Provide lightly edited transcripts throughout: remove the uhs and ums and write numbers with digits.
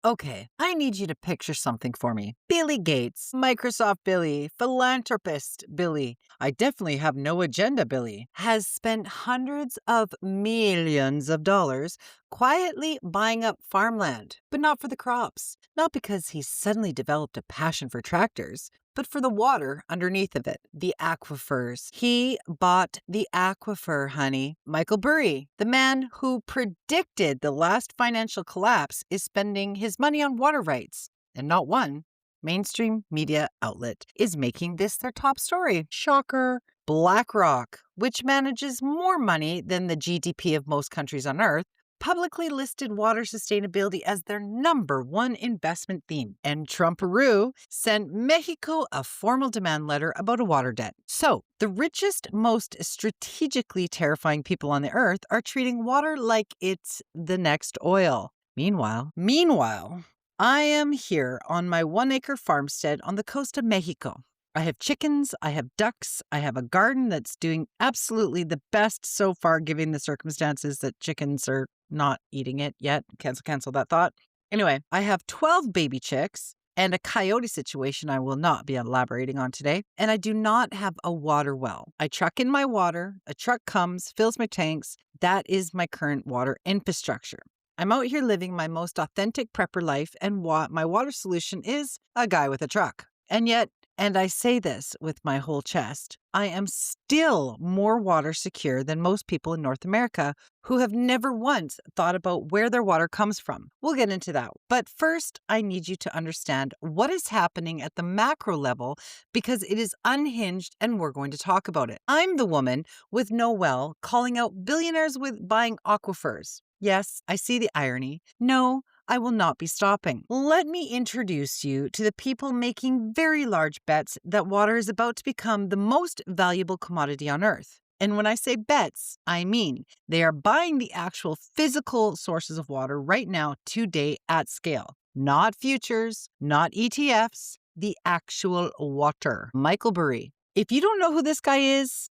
Okay, I need you to picture something for me. Billy Gates, Microsoft Billy, philanthropist Billy, I definitely have no agenda Billy, has spent hundreds of millions of dollars quietly buying up farmland, but not for the crops. Not because he's suddenly developed a passion for tractors, but for the water underneath of it, the aquifers. He bought the aquifer, honey. Michael Burry, the man who predicted the last financial collapse, is spending his money on water rights. And not one mainstream media outlet is making this their top story. Shocker. BlackRock, which manages more money than the GDP of most countries on Earth, publicly listed water sustainability as their #1 investment theme. And Trumparoo sent Mexico a formal demand letter about a water debt. So, the richest, most strategically terrifying people on the earth are treating water like it's the next oil. Meanwhile, I am here on my 1-acre farmstead on the coast of Mexico. I have chickens, I have ducks, I have a garden that's doing absolutely the best so far, given the circumstances that chickens are not eating it yet. Cancel that thought. Anyway, I have 12 baby chicks and a coyote situation I will not be elaborating on today. And I do not have a water well. I truck in my water, a truck comes, fills my tanks. That is my current water infrastructure. I'm out here living my most authentic prepper life, and my water solution is a guy with a truck. And yet, and I say this with my whole chest, I am still more water secure than most people in North America who have never once thought about where their water comes from. We'll get into that. But first, I need you to understand what is happening at the macro level, because it is unhinged and we're going to talk about it. I'm the woman with no well calling out billionaires with buying aquifers. Yes, I see the irony. No, I will not be stopping. Let me introduce you to the people making very large bets that water is about to become the most valuable commodity on Earth. And when I say bets, I mean they are buying the actual physical sources of water right now, today, at scale. Not futures, not ETFs, the actual water. Michael Burry. If you don't know who this guy is,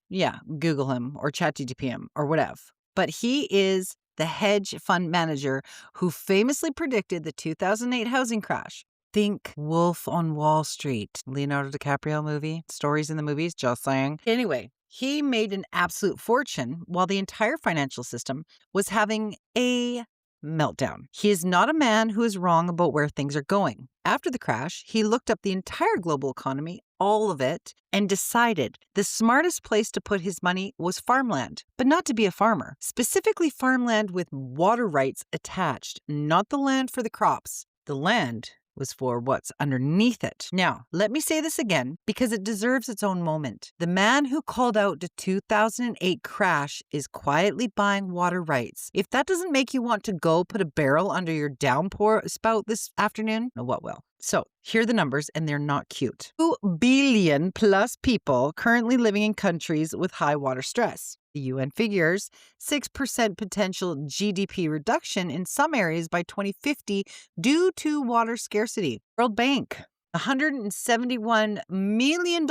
yeah, Google him or ChatGPT him or whatever. But he is the hedge fund manager who famously predicted the 2008 housing crash. Think Wolf on Wall Street, Leonardo DiCaprio movie, stories in the movies, just saying. Anyway, he made an absolute fortune while the entire financial system was having a meltdown. He is not a man who is wrong about where things are going. After the crash, he looked up the entire global economy, all of it, and decided the smartest place to put his money was farmland, but not to be a farmer. Specifically farmland with water rights attached, not the land for the crops. The land was for what's underneath it. Now, let me say this again because it deserves its own moment. The man who called out the 2008 crash is quietly buying water rights. If that doesn't make you want to go put a barrel under your downpour spout this afternoon, know what will. So here are the numbers, and they're not cute. 2 billion plus people currently living in countries with high water stress. The UN figures 6% potential GDP reduction in some areas by 2050 due to water scarcity. World Bank, $171 million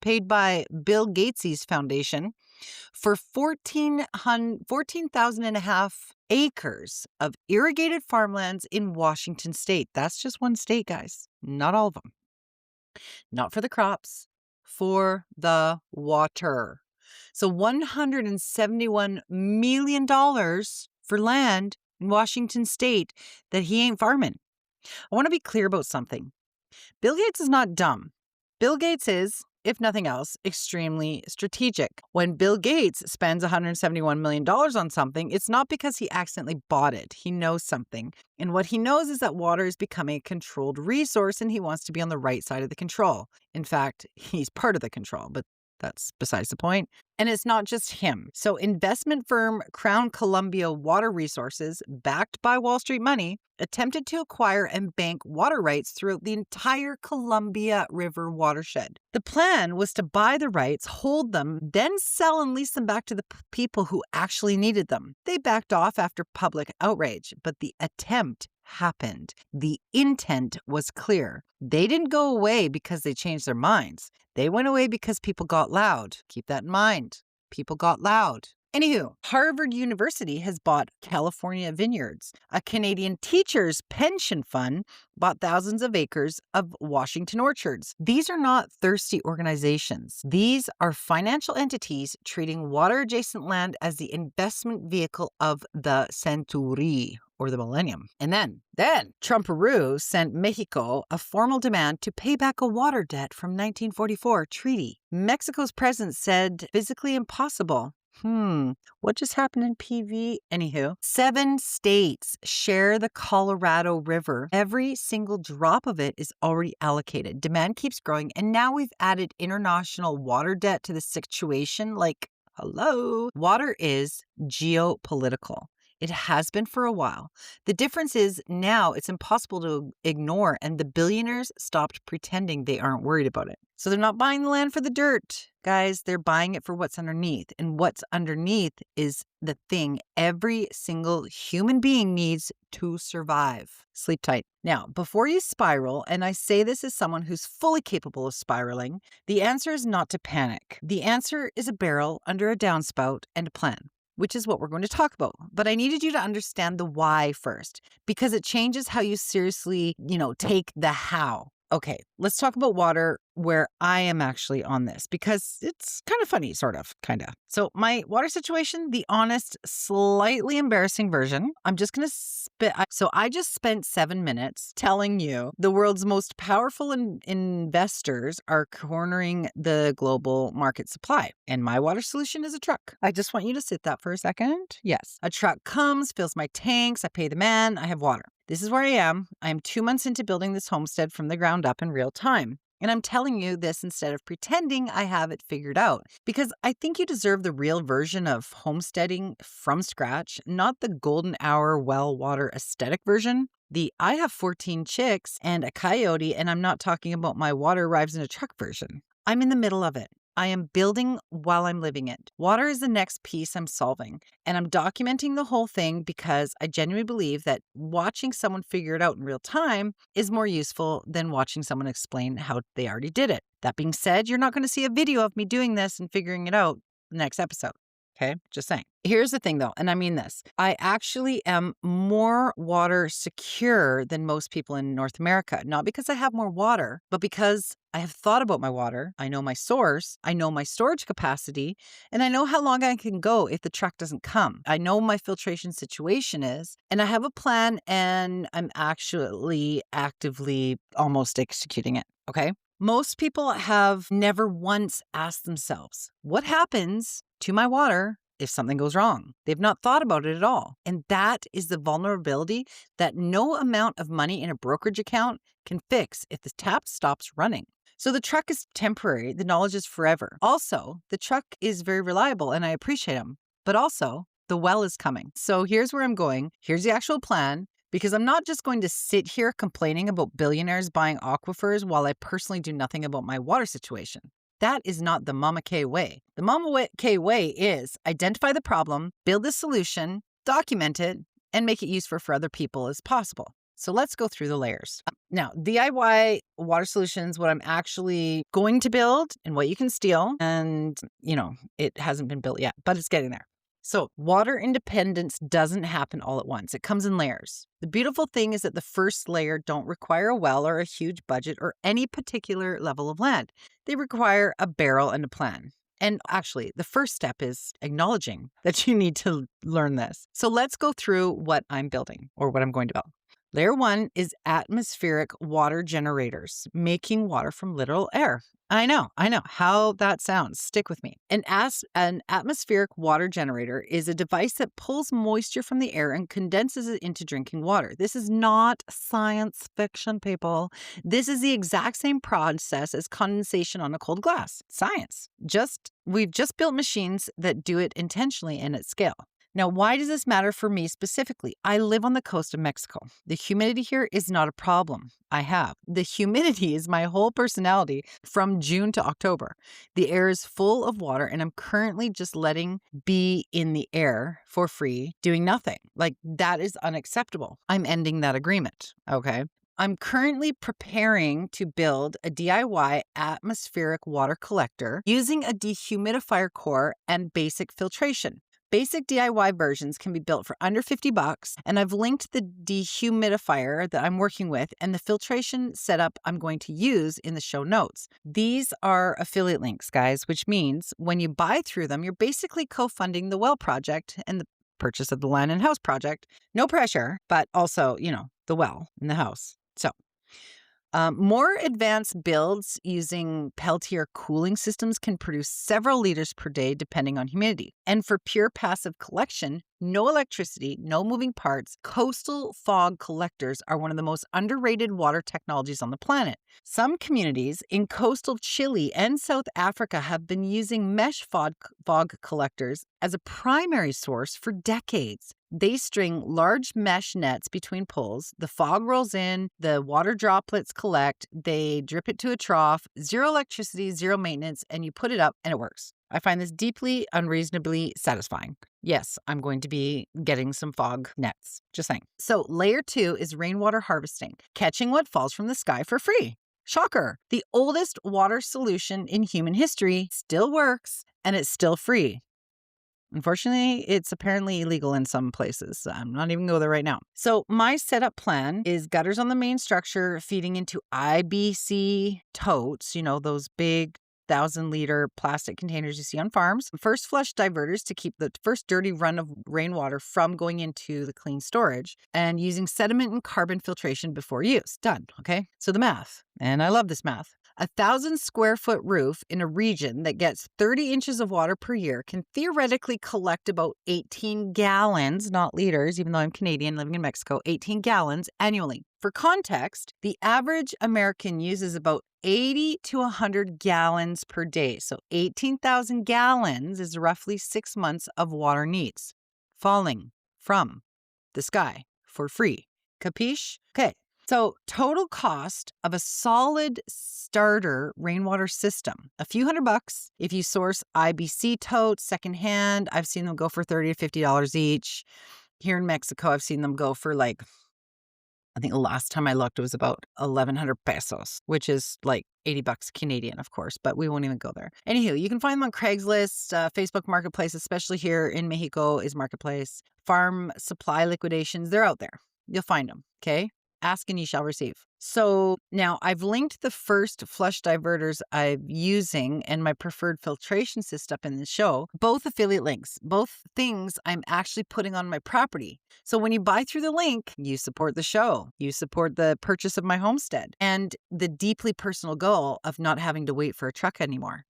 paid by Bill Gates' foundation for 14,000 and a half acres of irrigated farmlands in Washington state. That's just one state, guys. Not all of them. Not for the crops, for the water. So $171 million for land in Washington state that he ain't farming. I want to be clear about something. Bill Gates is not dumb. Bill Gates is, if nothing else, extremely strategic. When Bill Gates spends $171 million on something, it's not because he accidentally bought it. He knows something. And what he knows is that water is becoming a controlled resource, and he wants to be on the right side of the control. In fact, he's part of the control, but that's besides the point. And it's not just him. So investment firm Crown Columbia Water Resources, backed by Wall Street money, attempted to acquire and bank water rights throughout the entire Columbia River watershed. The plan was to buy the rights, hold them, then sell and lease them back to the people who actually needed them. They backed off after public outrage, but the attempt happened. The intent was clear. They didn't go away because they changed their minds. They went away because people got loud. Keep that in mind. People got loud. Anywho, Harvard University has bought California vineyards. A Canadian teachers' pension fund bought thousands of acres of Washington orchards. These are not thirsty organizations. These are financial entities treating water-adjacent land as the investment vehicle of the century or the millennium. And then Trumparoo sent Mexico a formal demand to pay back a water debt from 1944 treaty. Mexico's president said physically impossible. What just happened in PV? Anywho, 7 states share the Colorado River. Every single drop of it is already allocated. Demand keeps growing, and now we've added international water debt to the situation. Like, hello? Water is geopolitical. It has been for a while. The difference is now it's impossible to ignore, and the billionaires stopped pretending they aren't worried about it. So they're not buying the land for the dirt, guys. They're buying it for what's underneath. And what's underneath is the thing every single human being needs to survive. Sleep tight. Now, before you spiral, and I say this as someone who's fully capable of spiraling, the answer is not to panic. The answer is a barrel under a downspout and a plan, which is what we're going to talk about. But I needed you to understand the why first, because it changes how you seriously, take the how. Okay, let's talk about water where I am actually on this, because it's kind of funny, kind of. So my water situation, the honest, slightly embarrassing version, I'm just going to spit. So I just spent 7 minutes telling you the world's most powerful investors are cornering the global market supply. And my water solution is a truck. I just want you to sit that for a second. Yes, a truck comes, fills my tanks, I pay the man, I have water. This is where I am. I am 2 months into building this homestead from the ground up in real time. And I'm telling you this instead of pretending I have it figured out, because I think you deserve the real version of homesteading from scratch, not the golden hour well water aesthetic version. I have 14 chicks and a coyote, and I'm not talking about my water arrives in a truck version. I'm in the middle of it. I am building while I'm living it. Water is the next piece I'm solving, and I'm documenting the whole thing because I genuinely believe that watching someone figure it out in real time is more useful than watching someone explain how they already did it. That being said, you're not going to see a video of me doing this and figuring it out the next episode. Okay, just saying. Here's the thing though, and I mean this. I actually am more water secure than most people in North America, not because I have more water, but because I have thought about my water. I know my source, I know my storage capacity, and I know how long I can go if the truck doesn't come. I know my filtration situation is, and I have a plan, and I'm actually actively almost executing it. Okay. Most people have never once asked themselves, what happens to my water if something goes wrong? They've not thought about it at all. And that is the vulnerability that no amount of money in a brokerage account can fix if the tap stops running. So the truck is temporary. The knowledge is forever. Also, the truck is very reliable and I appreciate them. But also, the well is coming. So here's where I'm going. Here's the actual plan. Because I'm not just going to sit here complaining about billionaires buying aquifers while I personally do nothing about my water situation. That is not the Mama K way. The Mama K way is identify the problem, build the solution, document it, and make it useful for other people as possible. So let's go through the layers. Now, DIY water solutions, what I'm actually going to build and what you can steal. And, it hasn't been built yet, but it's getting there. So water independence doesn't happen all at once. It comes in layers. The beautiful thing is that the first layer don't require a well or a huge budget or any particular level of land. They require a barrel and a plan. And actually, the first step is acknowledging that you need to learn this. So let's go through what I'm building or what I'm going to build. Layer 1 is atmospheric water generators, making water from literal air. I know how that sounds. Stick with me. An atmospheric water generator is a device that pulls moisture from the air and condenses it into drinking water. This is not science fiction, people. This is the exact same process as condensation on a cold glass. Science. We've just built machines that do it intentionally and at scale. Now, why does this matter for me specifically? I live on the coast of Mexico. The humidity here is not a problem. The humidity is my whole personality from June to October. The air is full of water, and I'm currently just letting be in the air for free, doing nothing. Like, that is unacceptable. I'm ending that agreement, okay? I'm currently preparing to build a DIY atmospheric water collector using a dehumidifier core and basic filtration. Basic DIY versions can be built for under $50, and I've linked the dehumidifier that I'm working with and the filtration setup I'm going to use in the show notes. These are affiliate links, guys, which means when you buy through them, you're basically co-funding the well project and the purchase of the land and house project. No pressure, but also, the well and the house. So more advanced builds using Peltier cooling systems can produce several liters per day depending on humidity. And for pure passive collection, no electricity, no moving parts, coastal fog collectors are one of the most underrated water technologies on the planet. Some communities in coastal Chile and South Africa have been using mesh fog collectors as a primary source for decades. They string large mesh nets between poles. The fog rolls in, the water droplets collect, they drip it to a trough, zero electricity, zero maintenance, and you put it up and it works. I find this deeply unreasonably satisfying. Yes, I'm going to be getting some fog nets. Just saying. So layer 2 is rainwater harvesting, catching what falls from the sky for free. Shocker. The oldest water solution in human history still works and it's still free. Unfortunately, it's apparently illegal in some places. I'm not even going there right now. So my setup plan is gutters on the main structure feeding into IBC totes, those big 1,000-liter plastic containers you see on farms. First flush diverters to keep the first dirty run of rainwater from going into the clean storage, and using sediment and carbon filtration before use. Done. Okay. So the math, and I love this math. 1,000 square foot roof in a region that gets 30 inches of water per year can theoretically collect about 18 gallons, not liters, even though I'm Canadian living in Mexico, 18 gallons annually. For context, the average American uses about 80 to 100 gallons per day. So 18,000 gallons is roughly 6 months of water needs falling from the sky for free. Capiche? Okay. So total cost of a solid starter rainwater system, a few $100 if you source IBC totes secondhand. I've seen them go for $30 to $50 each. Here in Mexico, I've seen them go for I think the last time I looked, it was about 1,100 pesos, which is like $80 Canadian, of course, but we won't even go there. Anywho, you can find them on Craigslist, Facebook Marketplace, especially here in Mexico is Marketplace. Farm supply liquidations, they're out there. You'll find them, okay? Ask and you shall receive. So now I've linked the first flush diverters I'm using and my preferred filtration system in the show, both affiliate links, both things I'm actually putting on my property. So when you buy through the link, you support the show, you support the purchase of my homestead and the deeply personal goal of not having to wait for a truck anymore.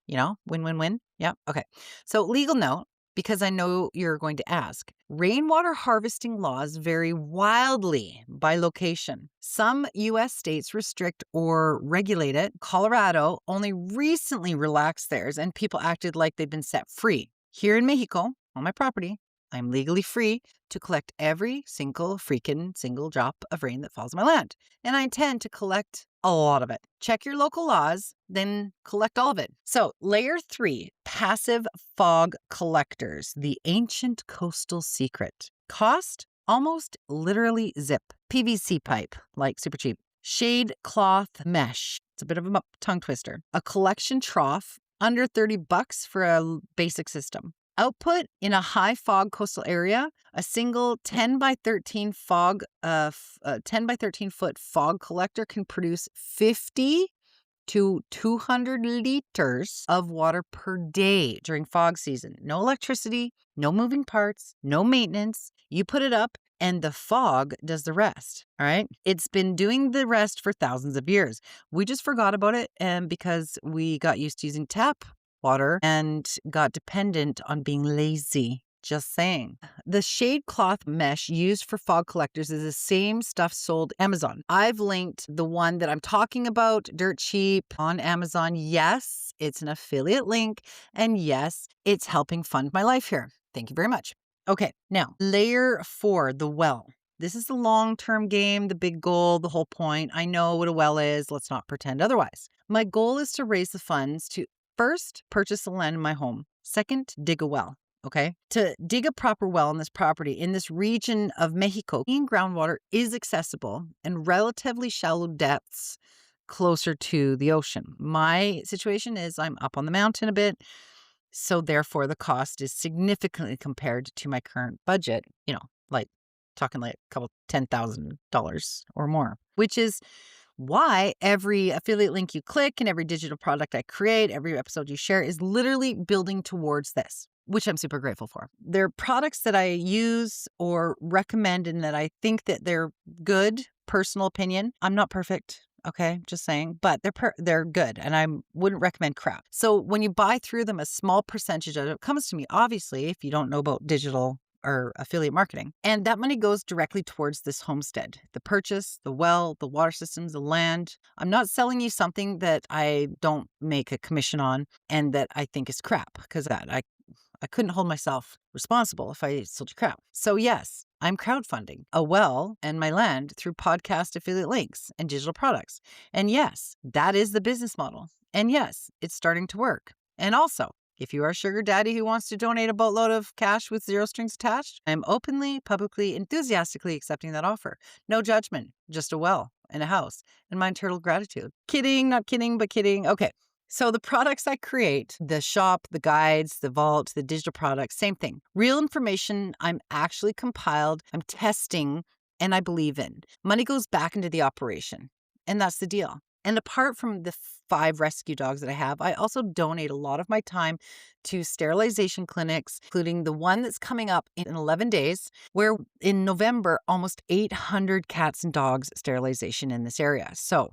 Win-win-win. Yeah. Okay. So legal note, because I know you're going to ask. Rainwater harvesting laws vary wildly by location. Some U.S. states restrict or regulate it. Colorado only recently relaxed theirs, and people acted like they'd been set free. Here in Mexico, on my property, I'm legally free to collect every single drop of rain that falls on my land. And I intend to collect a lot of it. Check your local laws, then collect all of it. So layer 3, passive fog collectors, the ancient coastal secret. Cost, almost literally zip. PVC pipe, like super cheap. Shade cloth mesh. It's a bit of a tongue twister. A collection trough, under $30 for a basic system. Output in a high fog coastal area, a single 10 by 13 foot fog collector can produce 50 to 200 liters of water per day during fog season. No electricity, no moving parts, no maintenance. You put it up and the fog does the rest. All right. It's been doing the rest for thousands of years. We just forgot about it because we got used to using tap water and got dependent on being lazy. Just saying. The shade cloth mesh used for fog collectors is the same stuff sold Amazon. I've linked the one that I'm talking about, dirt cheap, on Amazon. Yes, it's an affiliate link. And yes, it's helping fund my life here. Thank you very much. Okay, now layer 4, the well. This is the long-term game, the big goal, the whole point. I know what a well is. Let's not pretend otherwise. My goal is to raise the funds to first, purchase the land in my home. Second, dig a well. Okay. To dig a proper well on this property in this region of Mexico, clean groundwater is accessible and relatively shallow depths closer to the ocean. My situation is I'm up on the mountain a bit. So therefore the cost is significantly compared to my current budget, like talking like a couple $10,000 or more, which is why every affiliate link you click and every digital product I create, every episode you share is literally building towards this, which I'm super grateful for. They're products that I use or recommend and that I think that they're good, personal opinion. I'm not perfect. Okay, just saying, but they're good and I wouldn't recommend crap. So when you buy through them, a small percentage of it comes to me, obviously, if you don't know about digital or affiliate marketing. And that money goes directly towards this homestead, the purchase, the well, the water systems, the land. I'm not selling you something that I don't make a commission on and that I think is crap, because I couldn't hold myself responsible if I sold you crap. So yes, I'm crowdfunding a well and my land through podcast affiliate links and digital products. And yes, that is the business model. And yes, it's starting to work. And also, if you are a sugar daddy who wants to donate a boatload of cash with zero strings attached, I'm openly, publicly, enthusiastically accepting that offer. No judgment, just a well and a house and my eternal gratitude. Kidding, not kidding, but kidding. Okay. So the products I create, the shop, the guides, the vault, the digital products, same thing. Real information I'm actually compiled, I'm testing, and I believe in. Money goes back into the operation. And that's the deal. And apart from the 5 rescue dogs that I have, I also donate a lot of my time to sterilization clinics, including the one that's coming up in 11 days, where in November, almost 800 cats and dogs sterilization in this area. So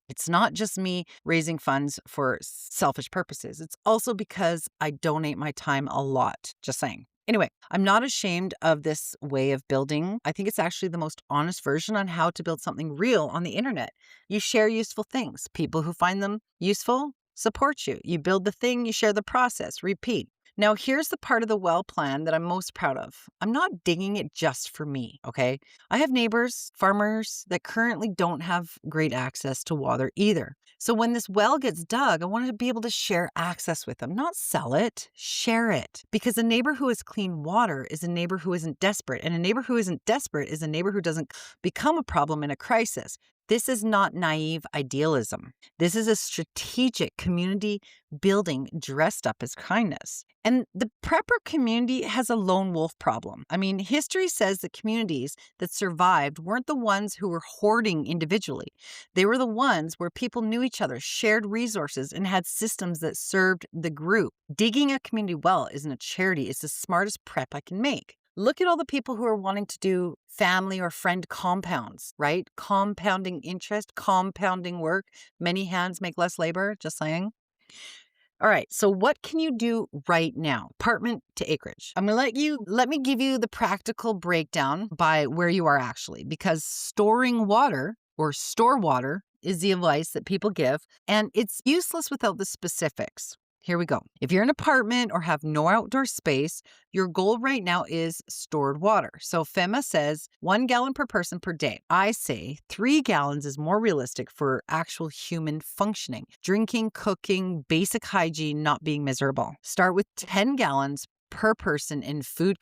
it's not just me raising funds for selfish purposes. It's also because I donate my time a lot, just saying. Anyway, I'm not ashamed of this way of building. I think it's actually the most honest version on how to build something real on the internet. You share useful things. People who find them useful support you. You build the thing, you share the process, repeat. Now, here's the part of the well plan that I'm most proud of. I'm not digging it just for me, okay? I have neighbors, farmers that currently don't have great access to water either. So when this well gets dug, I want to be able to share access with them, not sell it, share it. Because a neighbor who has clean water is a neighbor who isn't desperate. And a neighbor who isn't desperate is a neighbor who doesn't become a problem in a crisis. This is not naive idealism. This is a strategic community building dressed up as kindness. And the prepper community has a lone wolf problem. I mean, history says that communities that survived weren't the ones who were hoarding individually. They were the ones where people knew each other, shared resources, and had systems that served the group. Digging a community well isn't a charity. It's the smartest prep I can make. Look at all the people who are wanting to do family or friend compounds, right? Compounding interest, compounding work. Many hands make less labor, just saying. All right, so what can you do right now? Apartment to acreage. I'm going to let me give you the practical breakdown by where you are actually, because storing water or store water is the advice that people give, and it's useless without the specifics. Here we go. If you're in an apartment or have no outdoor space, your goal right now is stored water. So FEMA says 1 gallon per person per day. I say 3 gallons is more realistic for actual human functioning. Drinking, cooking, basic hygiene, not being miserable. Start with 10 gallons per person in food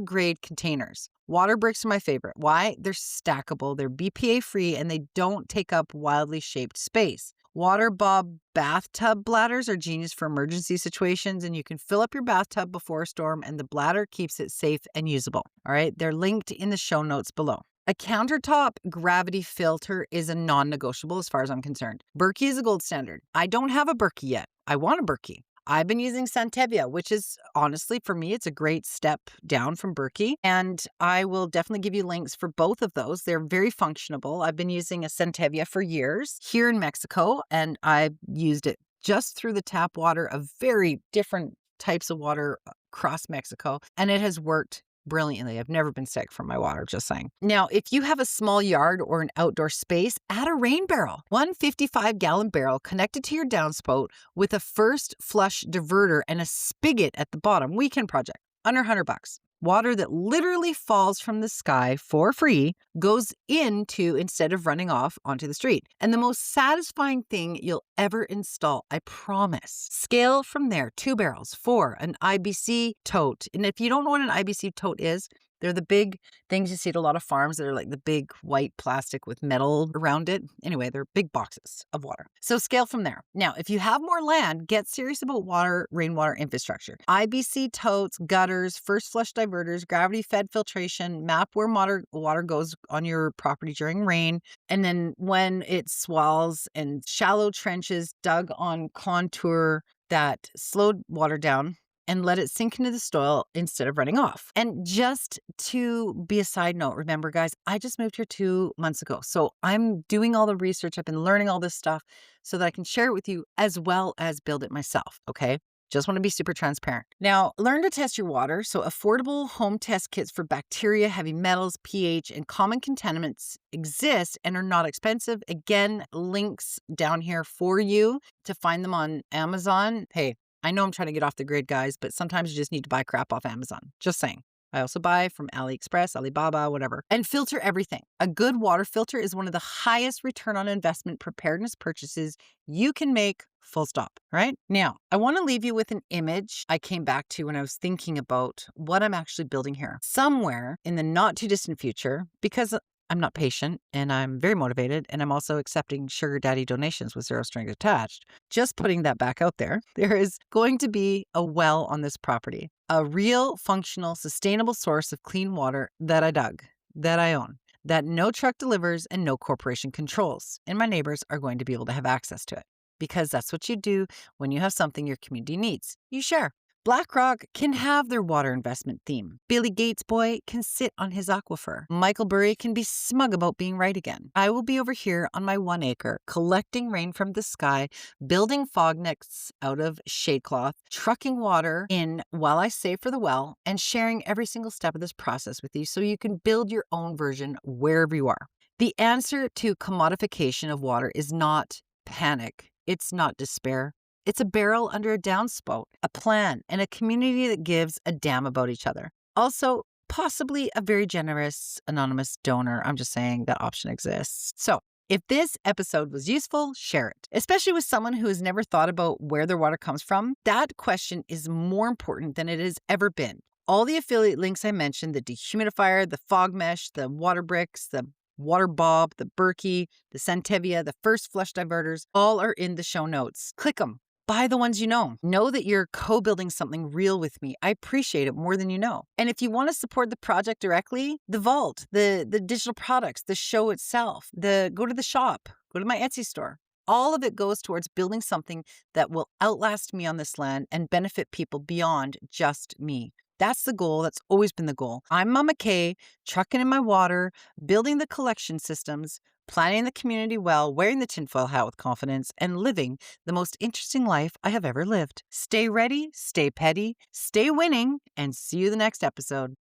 grade containers. Water bricks are my favorite. Why? They're stackable, they're BPA free, and they don't take up wildly shaped space. Water bob bathtub bladders are genius for emergency situations, and you can fill up your bathtub before a storm, and the bladder keeps it safe and usable. All right, they're linked in the show notes below. A countertop gravity filter is a non-negotiable as far as I'm concerned. Burky is a gold standard. I don't have a Burky yet. I want a Burky. I've been using Santevia, which is honestly, for me, it's a great step down from Burky. And I will definitely give you links for both of those. They're very functionable. I've been using a Santevia for years here in Mexico, and I've used it just through the tap water of very different types of water across Mexico. And it has worked brilliantly. I've never been sick from my water, just saying. Now, if you have a small yard or an outdoor space, add a rain barrel. One 55-gallon barrel connected to your downspout with a first flush diverter and a spigot at the bottom. Weekend project. Under $100. Water that literally falls from the sky for free goes into instead of running off onto the street. And the most satisfying thing you'll ever install, I promise. Scale from there, 2 barrels, 4, an IBC tote. And if you don't know what an IBC tote is, They're the big things you see at a lot of farms that are like the big white plastic with metal around it. Anyway, they're big boxes of water. So scale from there. Now, if you have more land, get serious about rainwater infrastructure. IBC totes, gutters, first flush diverters, gravity-fed filtration, map where water goes on your property during rain. And then when it swells, and shallow trenches dug on contour that slowed water down and let it sink into the soil instead of running off. And just to be a side note, remember guys, I just moved here 2 months ago. So I'm doing all the research. I've been learning all this stuff so that I can share it with you as well as build it myself. Okay. Just want to be super transparent. Now, learn to test your water. So affordable home test kits for bacteria, heavy metals, pH, and common contaminants exist and are not expensive. Again, links down here for you to find them on Amazon. Hey, I know I'm trying to get off the grid, guys, but sometimes you just need to buy crap off Amazon. Just saying. I also buy from AliExpress, Alibaba, whatever. And filter everything. A good water filter is one of the highest return on investment preparedness purchases you can make, full stop, right? Now, I want to leave you with an image I came back to when I was thinking about what I'm actually building here. Somewhere in the not too distant future, because I'm not patient and I'm very motivated, and I'm also accepting sugar daddy donations with 0 strings attached. Just putting that back out there, there is going to be a well on this property, a real, functional, sustainable source of clean water that I dug, that I own, that no truck delivers and no corporation controls. And my neighbors are going to be able to have access to it, because that's what you do when you have something your community needs. You share. BlackRock can have their water investment theme. Billy Gates' boy can sit on his aquifer. Michael Burry can be smug about being right again. I will be over here on my 1 acre, collecting rain from the sky, building fog nets out of shade cloth, trucking water in while I save for the well, and sharing every single step of this process with you so you can build your own version wherever you are. The answer to commodification of water is not panic. It's not despair. It's a barrel under a downspout, a plan, and a community that gives a damn about each other. Also, possibly a very generous anonymous donor. I'm just saying that option exists. So, if this episode was useful, share it, especially with someone who has never thought about where their water comes from. That question is more important than it has ever been. All the affiliate links I mentioned, the dehumidifier, the fog mesh, the water bricks, the water bob, the Berkey, the Centevia, the first flush diverters, all are in the show notes. Click them. Buy the ones you know. Know that you're co-building something real with me. I appreciate it more than you know. And if you want to support the project directly, the vault, the digital products, the show itself, go to the shop, go to my Etsy store. All of it goes towards building something that will outlast me on this land and benefit people beyond just me. That's the goal. That's always been the goal. I'm Mama Kay, trucking in my water, building the collection systems, planning the community well, wearing the tinfoil hat with confidence, and living the most interesting life I have ever lived. Stay ready, stay petty, stay winning, and see you the next episode.